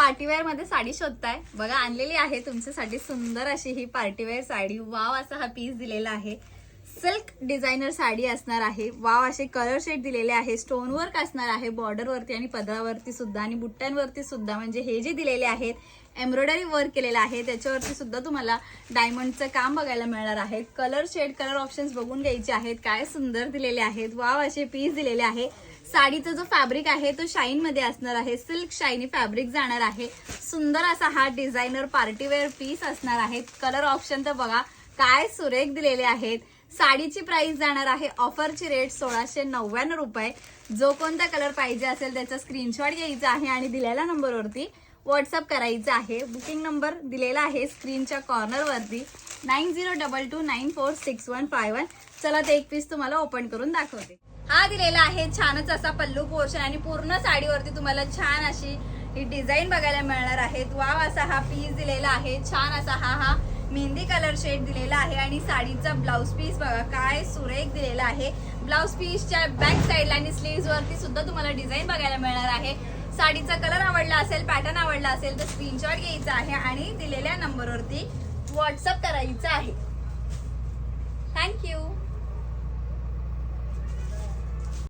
Party wear मध्ये साडी शोधताय बघा, आणलेली आहे तुमच्यासाठी सुंदर अशी ही पार्टीवेअर साडी। वाव असा हा पीस दिलेला आहे, सिल्क डिझायनर साडी असणार आहे। वाव असे कलर शेड दिलेले आहे, स्टोन वर्क असणार आहे बॉर्डर वरती आणि पदरावरती सुद्धा आणि बुट्ट्यांवरती सुद्धा। म्हणजे हे जे दिलेले आहेत एम्ब्रॉयडरी वर्क केलेलं आहे, त्याच्यावरती सुद्धा तुम्हाला डायमंडचं काम बघायला मिळणार आहे। कलर शेड कलर ऑप्शन्स बघून घ्यायचे आहेत, काय सुंदर दिलेले आहेत। वाव असे पीस दिलेले आहे। साडीचा जो फॅब्रिक आहे तो शाईन मध्ये असणार आहे, सिल्क शायनी फॅब्रिक जाणार आहे। सुंदर असा हा डिझायनर पार्टीवेअर पीस असणार आहे। कलर ऑप्शन तर बघा काय सुरेख दिलेले आहेत। साडीची प्राइस जाणार आहे ऑफरची रेट 1699 रुपये। जो कोणता कलर पाहिजे असेल त्याचा स्क्रीनशॉट घ्यायचा आहे आणि दिलेल्या नंबरवरती व्हॉट्सअप करायचा आहे। बुकिंग नंबर दिलेला आहे स्क्रीनच्या कॉर्नर वरती 9022946151। चला ते एक पीस तुम्हाला ओपन करून दाखवते। हा दिलेला आहे छानच असा पल्लू पोर्शन आणि पूर्ण साडीवरती तुम्हाला छान अशी ही डिझाईन बघायला मिळणार आहे। वाव असा हा पीस दिलेला आहे, छान असा हा मेहंदी कलर शेड दिलेला आहे आणि साडीचा ब्लाउज पीस बघा काय सुरेख दिलेला आहे। ब्लाउज पीसच्या बॅक साईडला आणि स्लीव्ज वरती सुद्धा तुम्हाला डिझाईन बघायला मिळणार आहे। साडीचा कलर आवडला असेल, पॅटर्न आवडला असेल तर स्क्रीनशॉट घ्यायचा आहे आणि दिलेल्या नंबरवरती व्हॉट्सअप करायचा आहे। थँक्यू।